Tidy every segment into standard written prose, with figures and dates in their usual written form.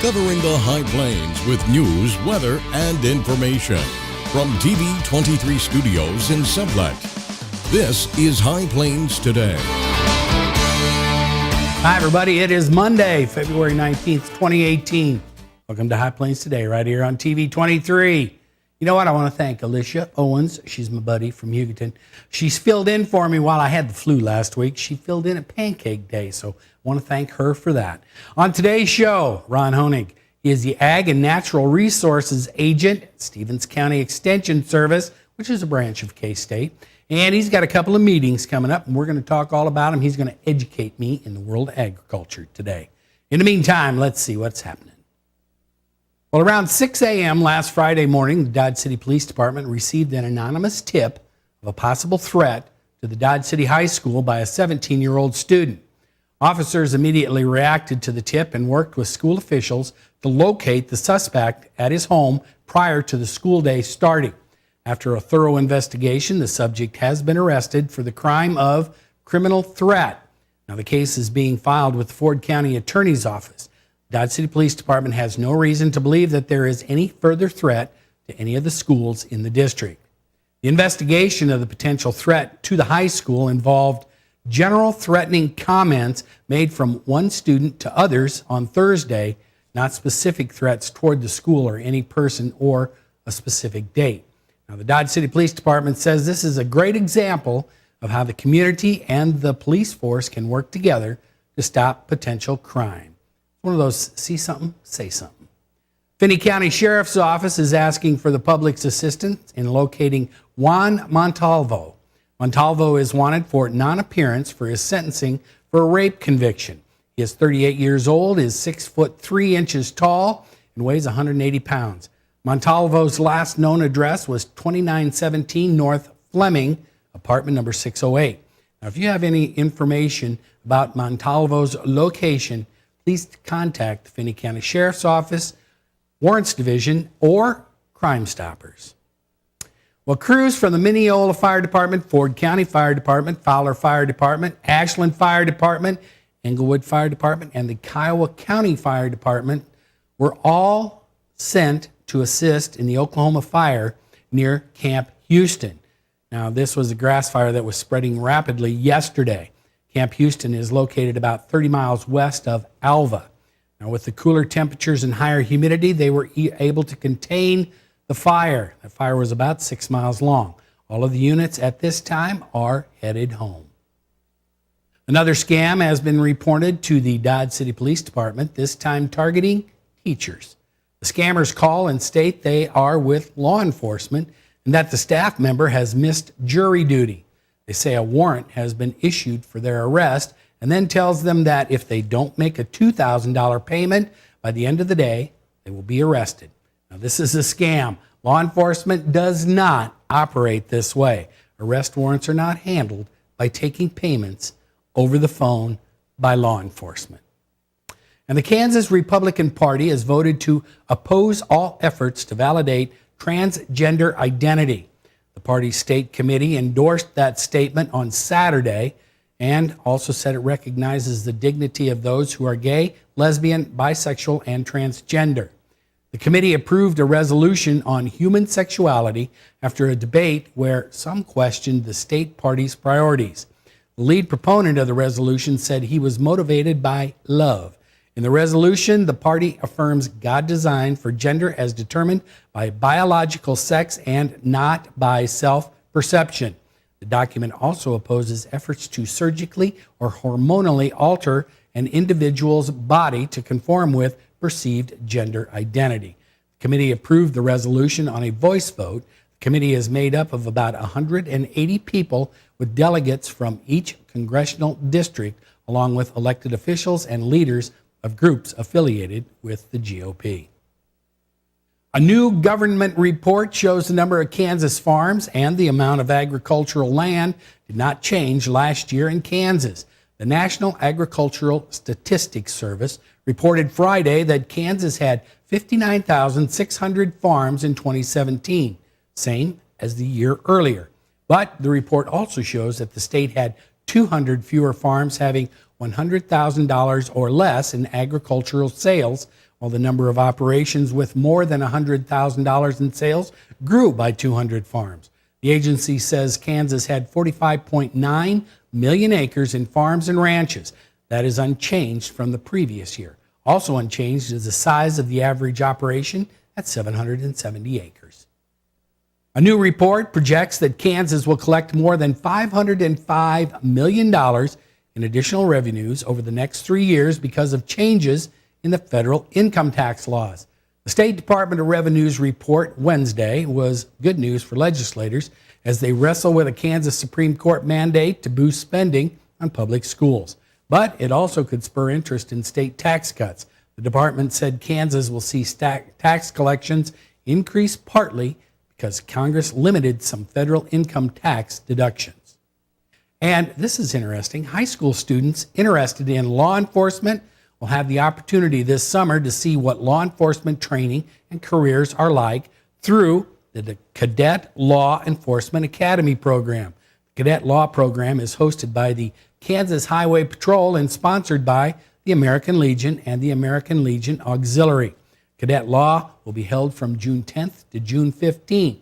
covering the High Plains with news, weather, and information. From TV 23 Studios in Sublette, this is High Plains Today. Hi, everybody. It is Monday, February 19th, 2018. Welcome to High Plains Today, right here on TV 23. You know what? I want to thank Alicia Owens. She's my buddy from Hugoton. She's filled in for me while I had the flu last week. She filled in at Pancake Day, so I want to thank her for that. On today's show, Ron Honig. He is the Ag and Natural Resources Agent at Stevens County Extension Service, which is a branch of K-State. And he's got a couple of meetings coming up, and we're going to talk all about them. He's going to educate me in the world of agriculture today. In the meantime, let's see what's happening. Well, around 6 a.m. last Friday morning, the Dodge City Police Department received an anonymous tip of a possible threat to the Dodge City High School by a 17-year-old student. Officers immediately reacted to the tip and worked with school officials to locate the suspect at his home prior to the school day starting. After a thorough investigation, the subject has been arrested for the crime of criminal threat. Now, the case is being filed with the Ford County Attorney's Office. Dodge City Police Department has no reason to believe that there is any further threat to any of the schools in the district. The investigation of the potential threat to the high school involved general threatening comments made from one student to others on Thursday, not specific threats toward the school or any person or a specific date. Now, the Dodge City Police Department says this is a great example of how the community and the police force can work together to stop potential crime. One of those, see something, say something. Finney County Sheriff's Office is asking for the public's assistance in locating Juan Montalvo. Montalvo is wanted for non-appearance for his sentencing for a rape conviction. He is 38 years old, is 6 foot 3 inches tall, and weighs 180 pounds. Montalvo's last known address was 2917 North Fleming, apartment number 608. Now, if you have any information about Montalvo's location, please contact the Finney County Sheriff's Office, Warrants Division, or Crime Stoppers. Well, crews from the Mineola Fire Department, Ford County Fire Department, Fowler Fire Department, Ashland Fire Department, Englewood Fire Department, and the Kiowa County Fire Department were all sent to assist in the Oklahoma fire near Camp Houston. Now, this was a grass fire that was spreading rapidly yesterday. Camp Houston is located about 30 miles west of Alva. Now, with the cooler temperatures and higher humidity, they were able to contain the fire. The fire was about 6 miles long. All of the units at this time are headed home. Another scam has been reported to the Dodge City Police Department, this time targeting teachers. The scammers call and state they are with law enforcement and that the staff member has missed jury duty. They say a warrant has been issued for their arrest and then tells them that if they don't make a $2,000 payment by the end of the day, they will be arrested. Now, this is a scam. Law enforcement does not operate this way. Arrest warrants are not handled by taking payments over the phone by law enforcement. And the Kansas Republican Party has voted to oppose all efforts to validate transgender identity. The party's state committee endorsed that statement on Saturday and also said it recognizes the dignity of those who are gay, lesbian, bisexual, and transgender. The committee approved a resolution on human sexuality after a debate where some questioned the state party's priorities. The lead proponent of the resolution said he was motivated by love. In the resolution, the party affirms God designed for gender as determined by biological sex and not by self-perception. The document also opposes efforts to surgically or hormonally alter an individual's body to conform with perceived gender identity. The committee approved the resolution on a voice vote. The committee is made up of about 180 people with delegates from each congressional district, along with elected officials and leaders of groups affiliated with the GOP. A new government report shows the number of Kansas farms and the amount of agricultural land did not change last year in Kansas. The National Agricultural Statistics Service reported Friday that Kansas had 59,600 farms in 2017, same as the year earlier. But the report also shows that the state had 200 fewer farms having $100,000 or less in agricultural sales, while the number of operations with more than $100,000 in sales grew by 200 farms. The agency says Kansas had 45.9 million acres in farms and ranches. That is unchanged from the previous year. Also unchanged is the size of the average operation at 770 acres. A new report projects that Kansas will collect more than $505 million in additional revenues over the next 3 years because of changes in the federal income tax laws. The State Department of Revenue's report Wednesday was good news for legislators as they wrestle with a Kansas Supreme Court mandate to boost spending on public schools. But it also could spur interest in state tax cuts. The department said Kansas will see tax collections increase partly because Congress limited some federal income tax deductions. And this is interesting. High school students interested in law enforcement will have the opportunity this summer to see what law enforcement training and careers are like through the Cadet Law Enforcement Academy program. The Cadet Law program is hosted by the Kansas Highway Patrol and sponsored by the American Legion and the American Legion Auxiliary. Cadet Law will be held from June 10th to June 15th.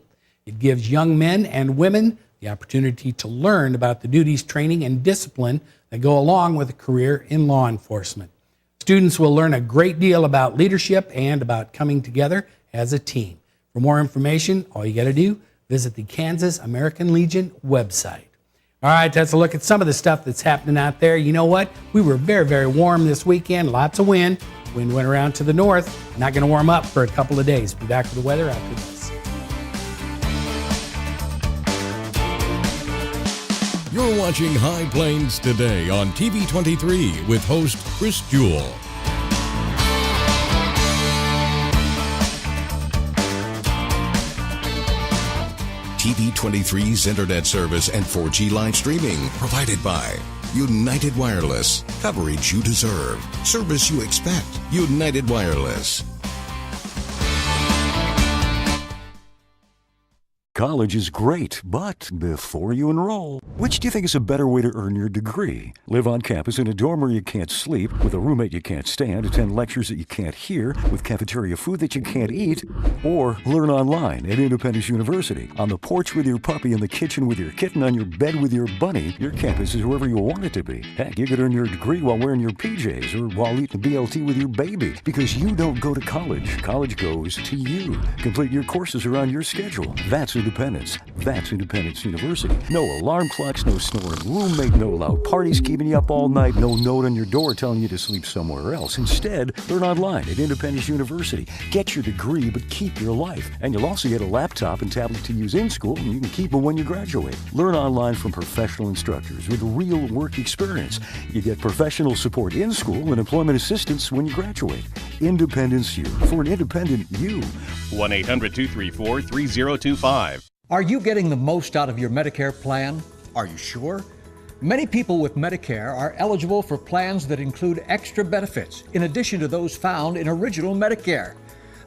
It gives young men and women the opportunity to learn about the duties, training, and discipline that go along with a career in law enforcement. Students will learn a great deal about leadership and about coming together as a team. For more information, all you got to do, visit the Kansas American Legion website. All right, that's a look at some of the stuff that's happening out there. You know what? We were very, very warm this weekend. Lots of wind. Wind went around to the north. Not going to warm up for a couple of days. Be back with the weather after this. You're watching High Plains Today on TV 23 with host Chris Jewell. TV 23's internet service and 4G live streaming provided by United Wireless. Coverage you deserve. Service you expect. United Wireless. College is great, but before you enroll, which do you think is a better way to earn your degree? Live on campus in a dorm where you can't sleep, with a roommate you can't stand, attend lectures that you can't hear, with cafeteria food that you can't eat, or learn online at Independence University. On the porch with your puppy, in the kitchen with your kitten, on your bed with your bunny, your campus is wherever you want it to be. Heck, you could earn your degree while wearing your PJs or while eating BLT with your baby, because you don't go to college. College goes to you. Complete your courses around your schedule. That's Independence. That's Independence University. No alarm clocks, no snoring roommate, no loud parties keeping you up all night, no note on your door telling you to sleep somewhere else. Instead, learn online at Independence University. Get your degree, but keep your life. And you'll also get a laptop and tablet to use in school, and you can keep them when you graduate. Learn online from professional instructors with real work experience. You get professional support in school and employment assistance when you graduate. Independence U, for an independent you. 1-800-234-3025. Are you getting the most out of your Medicare plan? Are you sure? Many people with Medicare are eligible for plans that include extra benefits in addition to those found in original Medicare.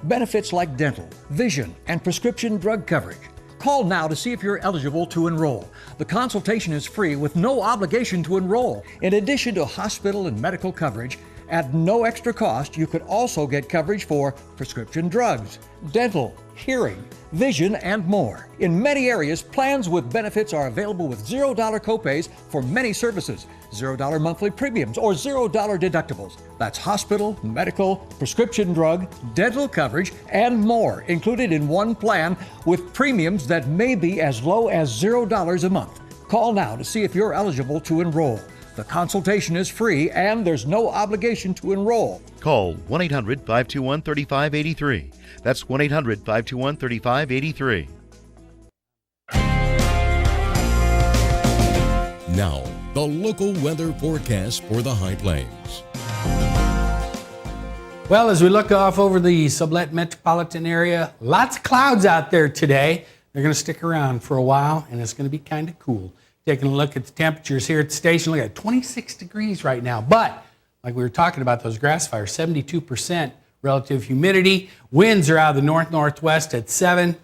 Benefits like dental, vision, and prescription drug coverage. Call now to see if you're eligible to enroll. The consultation is free with no obligation to enroll. In addition to hospital and medical coverage, at no extra cost, you could also get coverage for prescription drugs, dental, hearing, vision, and more. In many areas, plans with benefits are available with $0 copays for many services, $0 monthly premiums, or $0 deductibles. That's hospital, medical, prescription drug, dental coverage, and more included in one plan with premiums that may be as low as $0 a month. Call now to see if you're eligible to enroll. The consultation is free and there's no obligation to enroll. Call 1-800-521-3583. That's 1-800-521-3583. Now, the local weather forecast for the High Plains. Well, as we look off over the Sublette metropolitan area, lots of clouds out there today. They're going to stick around for a while, and it's going to be kind of cool. Taking a look at the temperatures here at the station, look at 26 degrees right now. But like we were talking about those grass fires, 72% relative humidity. Winds are out of the north-northwest at 7.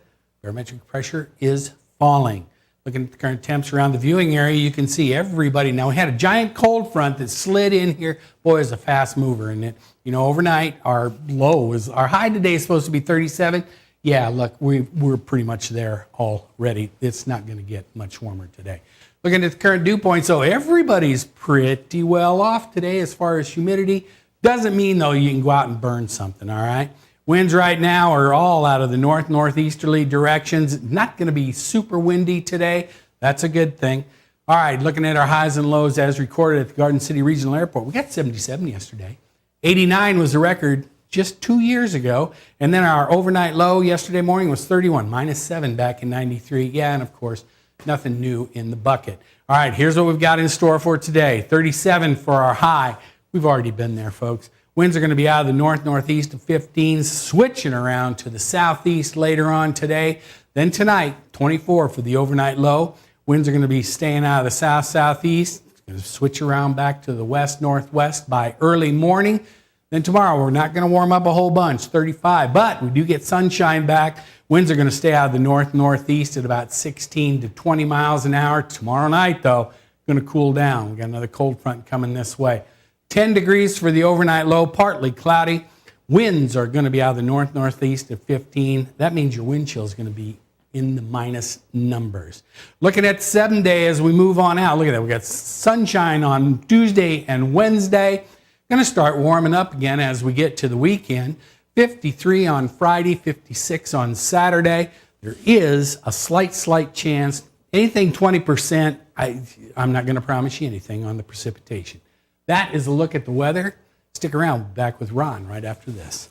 Barometric pressure is falling. Looking at the current temps around the viewing area, you can see everybody. Now, we had a giant cold front that slid in here. Boy, it's a fast mover. And it, overnight, our high today is supposed to be 37. Yeah, look, we're pretty much there already. It's not going to get much warmer today. Looking at the current dew point, so everybody's pretty well off today as far as humidity. Doesn't mean, though, you can go out and burn something, all right? Winds right now are all out of the northeasterly directions. Not going to be super windy today. That's a good thing. All right, looking at our highs and lows as recorded at the Garden City Regional Airport. We got 77 yesterday. 89 was the record just 2 years ago. And then our overnight low yesterday morning was 31, -7 back in 93. Yeah, and of course, nothing new in the bucket. All right, here's what we've got in store for today. 37 for our high. We've already been there, folks. Winds are going to be out of the northeast of 15, switching around to the southeast later on today. Then tonight, 24 for the overnight low. Winds are going to be staying out of the southeast. It's going to switch around back to the west-northwest by early morning. Then tomorrow, we're not going to warm up a whole bunch, 35, but we do get sunshine back. Winds are going to stay out of the northeast at about 16 to 20 miles an hour. Tomorrow night, though, going to cool down. We've got another cold front coming this way. 10 degrees for the overnight low, partly cloudy. Winds are going to be out of the northeast at 15. That means your wind chill is going to be in the minus numbers. Looking at 7 day as we move on out. Look at that. We got sunshine on Tuesday and Wednesday. Going to start warming up again as we get to the weekend. 53 on Friday, 56 on Saturday. There is a slight chance. Anything 20%, I'm not going to promise you anything on the precipitation. That is a look at the weather. Stick around. Back with Ron right after this.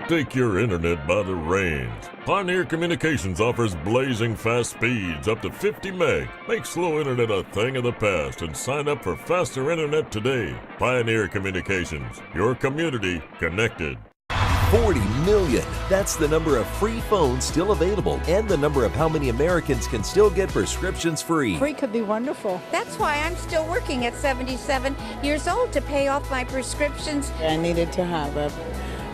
Take your internet by the reins. Pioneer Communications offers blazing fast speeds up to 50 meg. Make slow internet a thing of the past and sign up for faster internet today. Pioneer Communications, your community connected. 40 million. That's the number of free phones still available and the number of how many Americans can still get prescriptions free. Free could be wonderful. That's why I'm still working at 77 years old to pay off my prescriptions. I needed to have a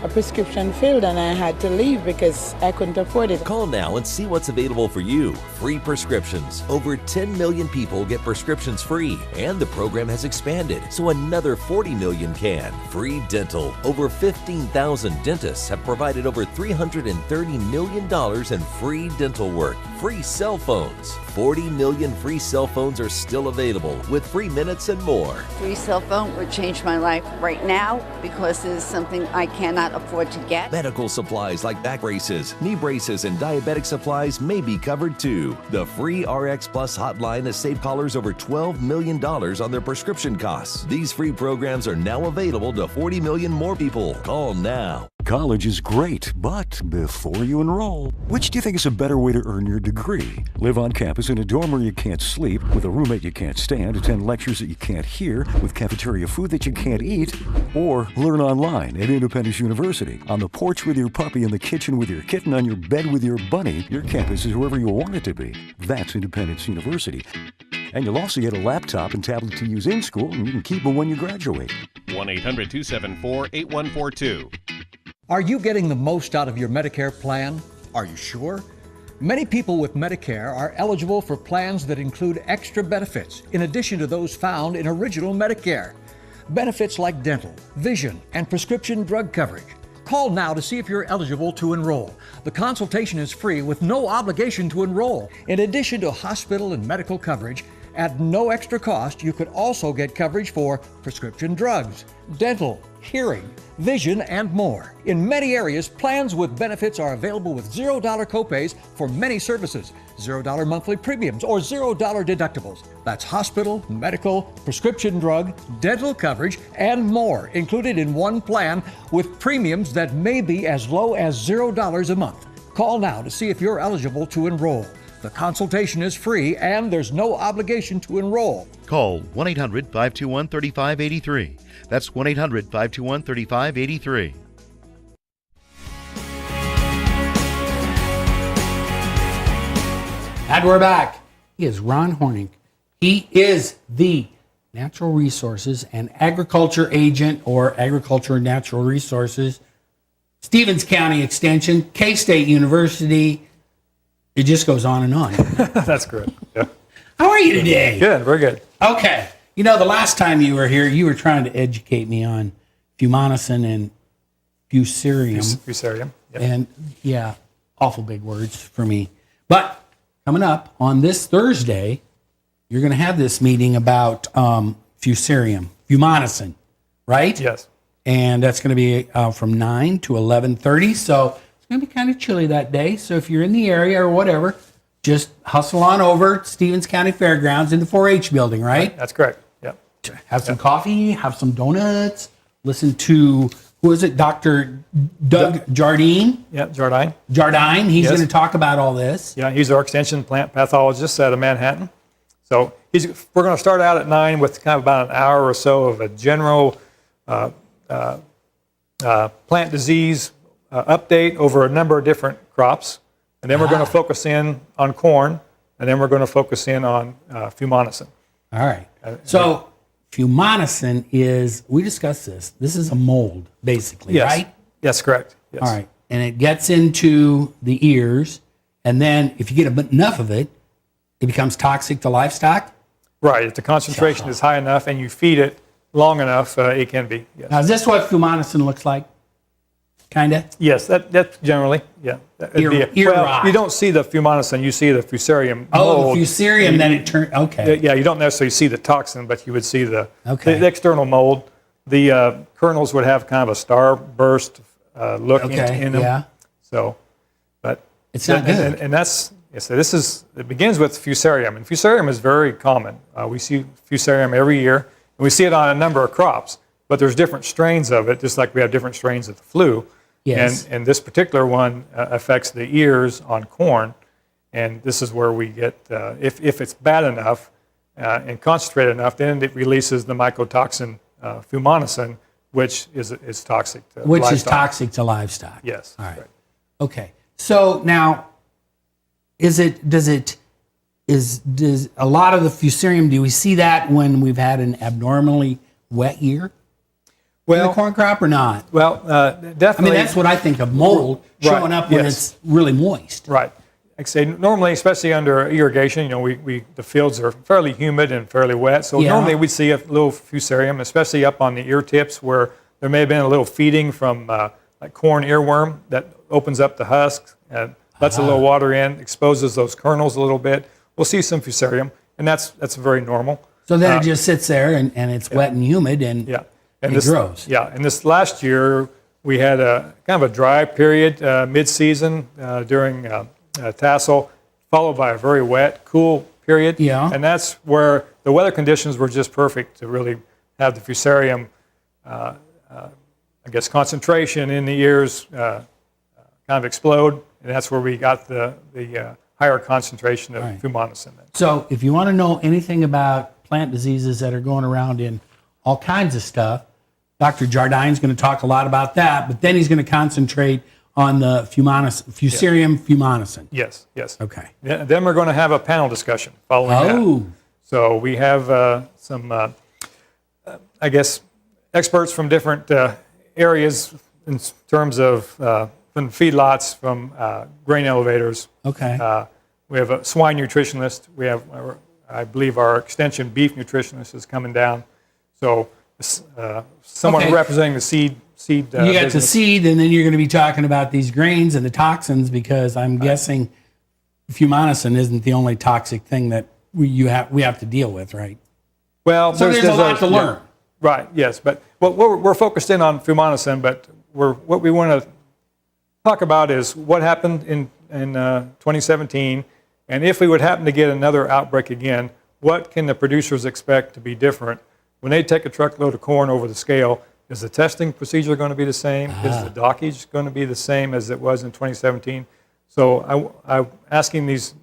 prescription filled and I had to leave because I couldn't afford it. Call now and see what's available for you. Free prescriptions. Over 10 million people get prescriptions free, and the program has expanded so another 40 million can. Free dental. Over 15,000 dentists have provided over $330 million in free dental work. Free cell phones. 40 million free cell phones are still available with free minutes and more. Free cell phone would change my life right now because it is something I cannot afford to get. Medical supplies like back braces, knee braces, and diabetic supplies may be covered too. The free RX Plus hotline has saved callers over $12 million on their prescription costs. These free programs are now available to 40 million more people. Call now. College is great, but before you enroll, which do you think is a better way to earn your degree? Live on campus in a dorm where you can't sleep, with a roommate you can't stand, attend lectures that you can't hear, with cafeteria food that you can't eat, or learn online at Independence University. On the porch with your puppy, in the kitchen with your kitten, on your bed with your bunny, your campus is wherever you want it to be. That's Independence University. And you'll also get a laptop and tablet to use in school, and you can keep them when you graduate. 1-800-274-8142. Are you getting the most out of your Medicare plan? Are you sure? Many people with Medicare are eligible for plans that include extra benefits in addition to those found in original Medicare. Benefits like dental, vision, and prescription drug coverage. Call now to see if you're eligible to enroll. The consultation is free with no obligation to enroll. In addition to hospital and medical coverage, at no extra cost, you could also get coverage for prescription drugs, dental, hearing, vision, and more. In many areas, plans with benefits are available with $0 copays for many services, $0 monthly premiums, or $0 deductibles. That's hospital, medical, prescription drug, dental coverage, and more included in one plan with premiums that may be as low as $0 a month. Call now to see if you're eligible to enroll. The consultation is free and there's no obligation to enroll. Call 1-800-521-3583. That's 1-800-521-3583. And we're back. He is Ron Honig. He is the Natural Resources and Agriculture Agent, or Agriculture and Natural Resources, Stevens County Extension, K-State University. It just goes on and on. That's good. Yeah. How are you today? Good, very good. Okay. You know, the last time you were here, you were trying to educate me on Fumonisin and Fusarium. Fusarium. Yep. And yeah, awful big words for me. But coming up on this Thursday, you're going to have this meeting about Fusarium, Fumonisin, right? Yes. And that's going to be from 9 to 11:30. So it's going to be kind of chilly that day. So if you're in the area or whatever, just hustle on over to Stevens County Fairgrounds in the 4-H building, right? That's correct. Yep. Have some coffee, have some donuts, listen to, who is it, Dr. Doug Jardine? Yeah, Jardine. Jardine, he's Yes. going to talk about all this. Yeah, he's our extension plant pathologist out of Manhattan. So we're going to start out at 9 with kind of about an hour or so of a general plant disease update over a number of different crops. And then we're going to focus in on corn, and then we're going to focus in on Fumonisin. All right. So Fumonisin is, we discussed this is a mold, basically, Yes. right? Yes, correct. Yes. All right. And it gets into the ears, and then if you get enough of it, it becomes toxic to livestock? Right. If the concentration is high enough and you feed it long enough, it can be. Yes. Now, is this what Fumonisin looks like? Kind of? Yes, that's generally, yeah. Ear rot. You don't see the Fumonisin, you see the Fusarium Oh, mold. the Fusarium, then it turns, okay. Yeah, you don't necessarily see the toxin, but you would see the external mold. The kernels would have kind of a starburst look in them. Yeah. So, but it's not good. And that's, so it begins with Fusarium, and Fusarium is very common. We see Fusarium every year, and we see it on a number of crops, but there's different strains of it, just like we have different strains of the flu. Yes. And this particular one affects the ears on corn, and this is where we get, if it's bad enough and concentrated enough, then it releases the mycotoxin Fumonisin, which is toxic to livestock. Which is toxic to livestock. Yes. All right. Right. Okay. So now, does a lot of the Fusarium, do we see that when we've had an abnormally wet year? In the corn crop or not? Well, definitely. I mean, that's what I think of mold showing up when it's really moist. Right. Like I say, normally, especially under irrigation, the fields are fairly humid and fairly wet. So normally we see a little Fusarium, especially up on the ear tips where there may have been a little feeding from like corn earworm that opens up the husk and lets a little water in, exposes those kernels a little bit. We'll see some Fusarium, and that's very normal. So then it just sits there and it's wet and humid and it grows. Yeah, and this last year we had a kind of a dry period mid-season during tassel, followed by a very wet, cool period. Yeah. And that's where the weather conditions were just perfect to really have the Fusarium, concentration in the ears kind of explode, and that's where we got the higher concentration of Fumonisin. So if you want to know anything about plant diseases that are going around in all kinds of stuff, Dr. Jardine's going to talk a lot about that, but then he's going to concentrate on the Fusarium Fumonisin. Yes, yes. Okay. Then we're going to have a panel discussion following that. So we have some, experts from different areas in terms of from feedlots, from grain elevators. Okay. We have a swine nutritionist. We have, I believe, our extension beef nutritionist is coming down. So someone representing the seed you got business. The seed, and then you're going to be talking about these grains and the toxins, because I'm guessing Fumonisin isn't the only toxic thing that we have to deal with, right? Well, so there's a lot to learn. Right. Yes, but we're focused in on Fumonisin, but what we want to talk about is what happened in 2017, and if we would happen to get another outbreak again, what can the producers expect to be different when they take a truckload of corn over the scale? Is the testing procedure going to be the same? Is the dockage going to be the same as it was in 2017? So I'm asking these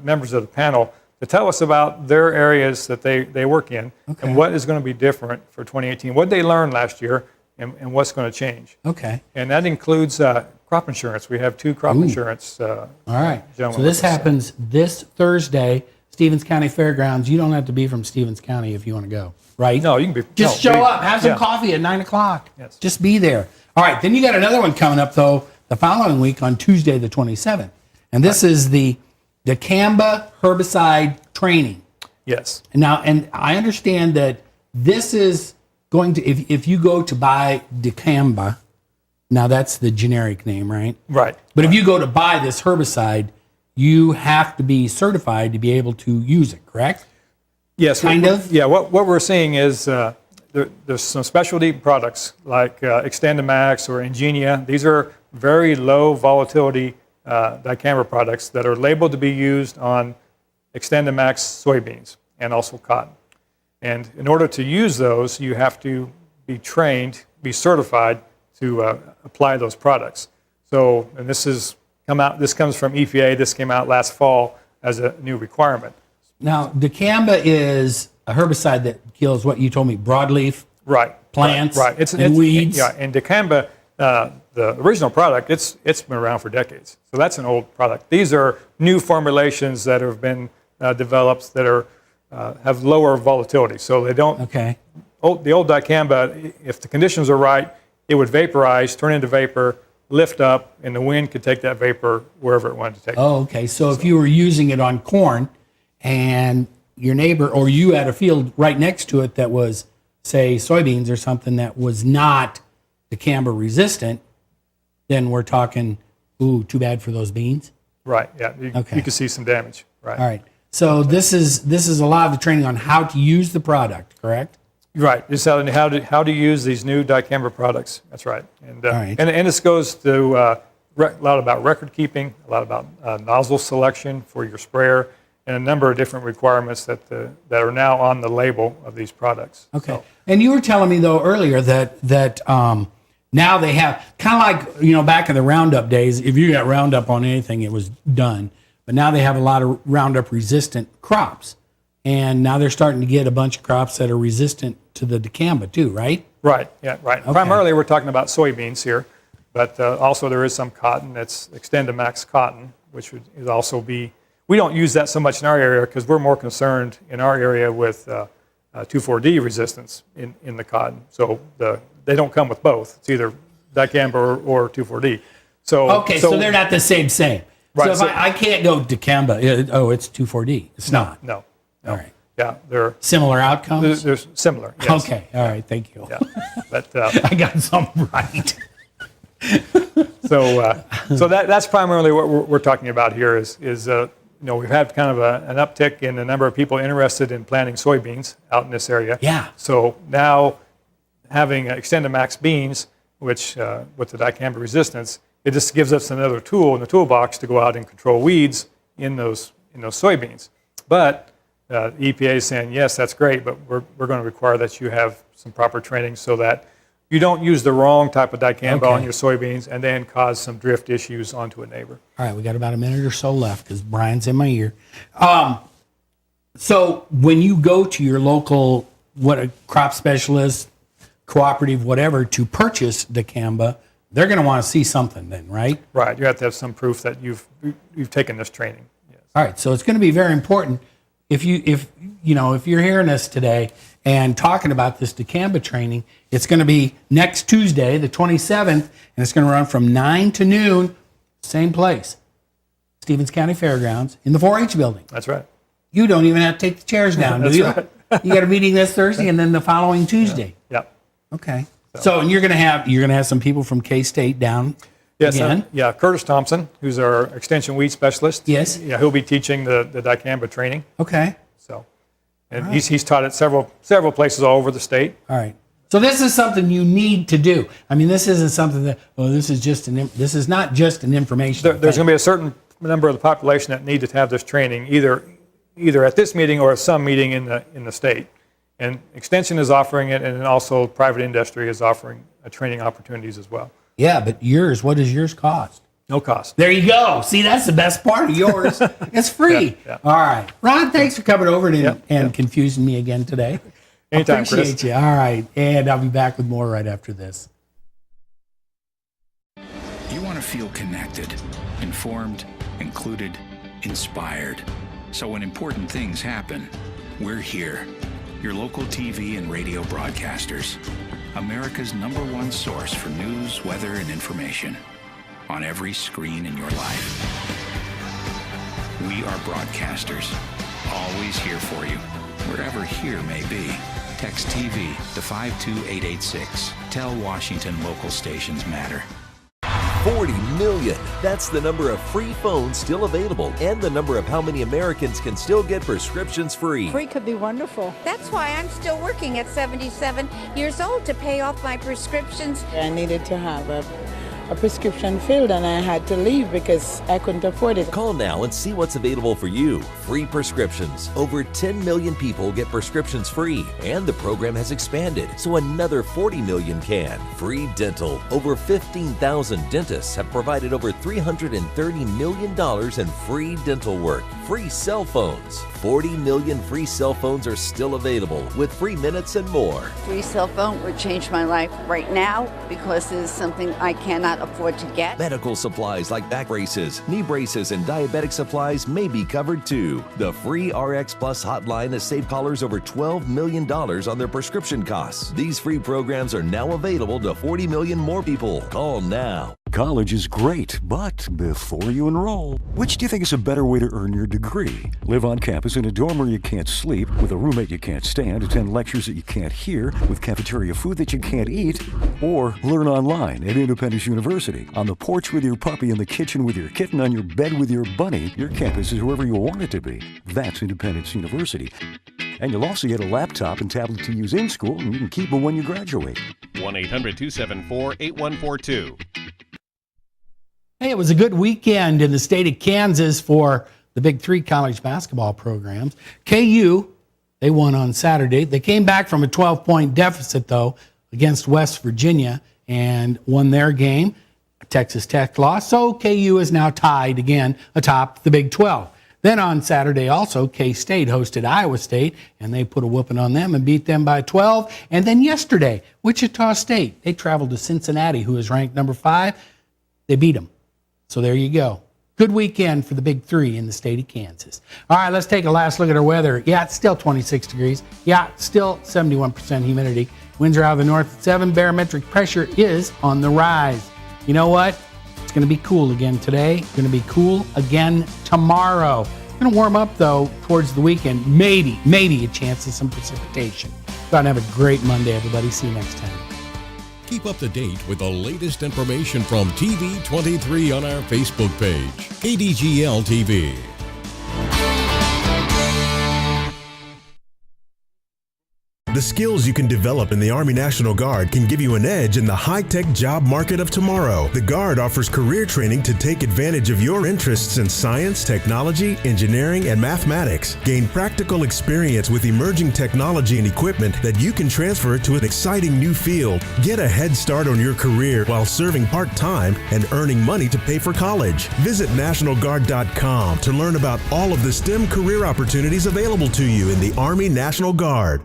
members of the panel to tell us about their areas that they work in and what is going to be different for 2018. What did they learn last year and what's going to change? Okay. And that includes crop insurance. We have 2 crop insurance. All right. So gentlemen this with us. happens this Thursday, Stevens County Fairgrounds. You don't have to be from Stevens County if you want to go, right? No, you can be. Just show up, have some coffee at 9 o'clock. Yes. Just be there. All right. Then you got another one coming up, though, the following week on Tuesday, the 27th. And this is the Dicamba herbicide training. Yes. Now, and I understand that this is going to, if you go to buy Dicamba, now that's the generic name, right? Right. But if you go to buy this herbicide, you have to be certified to be able to use it, correct? Yes. Kind of? Yeah. What we're seeing is there's some specialty products like Extendamax or Ingenia. These are very low volatility dicamba products that are labeled to be used on Extendamax soybeans and also cotton. And in order to use those, you have to be trained, be certified to apply those products. So, and this comes from EPA. This came out last fall as a new requirement. Now, Dicamba is a herbicide that kills what you told me, broadleaf plants right. and weeds. Yeah, and Dicamba, the original product, it's been around for decades. So that's an old product. These are new formulations that have been developed that are have lower volatility. So they don't. Okay. The old Dicamba, if the conditions are right, it would vaporize, turn into vapor, lift up, and the wind could take that vapor wherever it wanted to take it. Oh, okay. So if you were using it on corn and your neighbor or you had a field right next to it that was, say, soybeans or something that was not Dicamba resistant, then we're talking, ooh, too bad for those beans? Right, yeah. You could see some damage. Right. All right. So this is a lot of the training on how to use the product, correct? Right. Just how to use these new dicamba products. That's right. And right. and this goes to a lot about record keeping, a lot about nozzle selection for your sprayer, and a number of different requirements that are now on the label of these products. Okay. So, and you were telling me though earlier that now they have kind of like back in the Roundup days. If you got Roundup on anything, it was done. But now they have a lot of Roundup resistant crops. And now they're starting to get a bunch of crops that are resistant to the Dicamba too, right? Right, yeah, right. Okay. Primarily we're talking about soybeans here, but also there is some cotton. That's Extendamax cotton, which would also be, we don't use that so much in our area because we're more concerned in our area with 2,4-D resistance in the cotton. So they don't come with both. It's either Dicamba or 2,4-D. So they're not the same. Right, so if I can't go Dicamba, it's 2,4-D. It's not. No. All right. Yeah, they're similar outcomes. They're similar. Yes. Okay. All right. Thank you. Yeah, but I got some right. So that's primarily what we're talking about here. Is we've had kind of an uptick in the number of people interested in planting soybeans out in this area. Yeah. So now having Extendamax beans, which with the dicamba resistance, it just gives us another tool in the toolbox to go out and control weeds in those soybeans. But the EPA is saying, yes, that's great, but we're going to require that you have some proper training so that you don't use the wrong type of dicamba on your soybeans and then cause some drift issues onto a neighbor. All right, we got about a minute or so left because Brian's in my ear. So when you go to your local, a crop specialist, cooperative, whatever, to purchase dicamba, they're going to want to see something then, right? Right. You have to have some proof that you've taken this training. Yes. All right. So it's going to be very important if you're hearing us today and talking about this dicamba training. It's going to be next Tuesday, the 27th, and it's going to run from 9 to noon, same place, Stevens County Fairgrounds in the 4-H building. That's right. You don't even have to take the chairs down, do you? Right. You got a meeting this Thursday and then the following Tuesday. Yeah. Okay. So and you're gonna have some people from K-State down. Yes. Again. Curtis Thompson, who's our extension weed specialist. Yes. Yeah, he'll be teaching the dicamba training. Okay. So, and he's taught at several places all over the state. All right. So this is something you need to do. I mean, this isn't something that this is not just an information. There's going to be a certain number of the population that need to have this training, either at this meeting or at some meeting in the state. And Extension is offering it, and then also private industry is offering training opportunities as well. Yeah, but what does yours cost? No cost. There you go. See, that's the best part of yours. It's free. Yeah. All right. Ron, thanks for coming over and confusing me again today. Anytime, Appreciate Chris. you. All right. And I'll be back with more right after this. You want to feel connected, informed, included, inspired. So when important things happen, we're here. Your local TV and radio broadcasters. America's #1 source for news, weather, and information. On every screen in your life. We are broadcasters. Always here for you. Wherever here may be. Text TV to 52886. Tell Washington local stations matter. 40 million. That's the number of free phones still available and the number of how many Americans can still get prescriptions free. Free could be wonderful. That's why I'm still working at 77 years old to pay off my prescriptions. I needed to have a prescription filled, and I had to leave because I couldn't afford it. Call now and see what's available for you. Free prescriptions. Over 10 million people get prescriptions free, and the program has expanded, so another 40 million can. Free dental. Over 15,000 dentists have provided over $330 million in free dental work. Free cell phones. 40 million free cell phones are still available with free minutes and more. Free cell phone would change my life right now because it is something I cannot afford to get. Medical supplies like back braces, knee braces, and diabetic supplies may be covered too. The free RX Plus hotline has saved callers over $12 million on their prescription costs. These free programs are now available to 40 million more people. Call now. College is great, but before you enroll, which do you think is a better way to earn your degree? Live on campus in a dorm where you can't sleep, with a roommate you can't stand, attend lectures that you can't hear, with cafeteria food that you can't eat, or learn online at Independence University. On the porch with your puppy, in the kitchen with your kitten, on your bed with your bunny, your campus is wherever you want it to be. That's Independence University. And you'll also get a laptop and tablet to use in school, and you can keep them when you graduate. 1-800-274-8142. Hey, it was a good weekend in the state of Kansas for the Big Three college basketball programs. KU, they won on Saturday. They came back from a 12-point deficit, though, against West Virginia and won their game. Texas Tech lost, so KU is now tied again atop the Big 12. Then on Saturday also, K-State hosted Iowa State, and they put a whooping on them and beat them by 12. And then yesterday, Wichita State, they traveled to Cincinnati, who is ranked number 5. They beat them. So there you go. Good weekend for the Big Three in the state of Kansas. All right, let's take a last look at our weather. Yeah, it's still 26 degrees. Yeah, still 71% humidity. Winds are out of the north at 7. Barometric pressure is on the rise. You know what? It's going to be cool again today. It's going to be cool again tomorrow. It's going to warm up, though, towards the weekend. Maybe a chance of some precipitation. Go out and have a great Monday, everybody. See you next time. Keep up to date with the latest information from TV23 on our Facebook page, KDGL TV. The skills you can develop in the Army National Guard can give you an edge in the high-tech job market of tomorrow. The Guard offers career training to take advantage of your interests in science, technology, engineering, and mathematics. Gain practical experience with emerging technology and equipment that you can transfer to an exciting new field. Get a head start on your career while serving part-time and earning money to pay for college. Visit NationalGuard.com to learn about all of the STEM career opportunities available to you in the Army National Guard.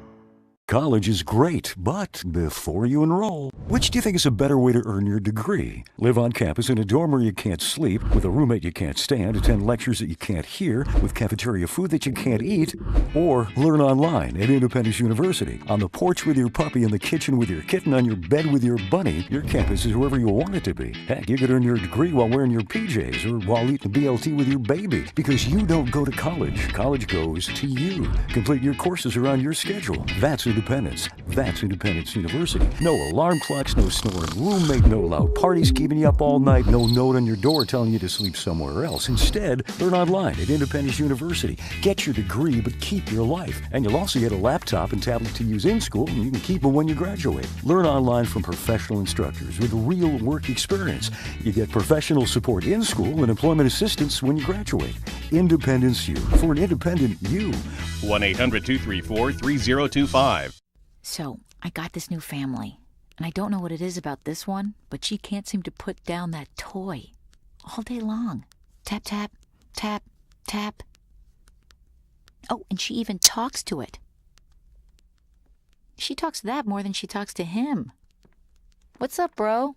College is great, but before you enroll, which do you think is a better way to earn your degree? Live on campus in a dorm where you can't sleep, with a roommate you can't stand, attend lectures that you can't hear, with cafeteria food that you can't eat, or learn online at Independence University. On the porch with your puppy, in the kitchen with your kitten, on your bed with your bunny, your campus is wherever you want it to be. Heck, you could earn your degree while wearing your PJs or while eating BLT with your baby, because you don't go to college. College goes to you. Complete your courses around your schedule. That's Independence. That's Independence University. No alarm clocks, no snoring roommate, no loud parties keeping you up all night, no note on your door telling you to sleep somewhere else. Instead, learn online at Independence University. Get your degree, but keep your life. And you'll also get a laptop and tablet to use in school, and you can keep them when you graduate. Learn online from professional instructors with real work experience. You get professional support in school and employment assistance when you graduate. Independence U, for an independent you. 1-800-234-3025. So, I got this new family, and I don't know what it is about this one, but she can't seem to put down that toy all day long. Tap, tap, tap, tap. Oh, and she even talks to it. She talks to that more than she talks to him. What's up, bro?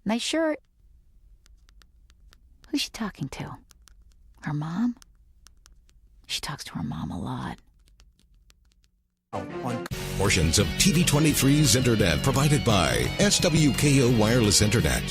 Nice shirt. Who's she talking to? Her mom? She talks to her mom a lot. Portions of TV23's internet provided by SWKO Wireless Internet.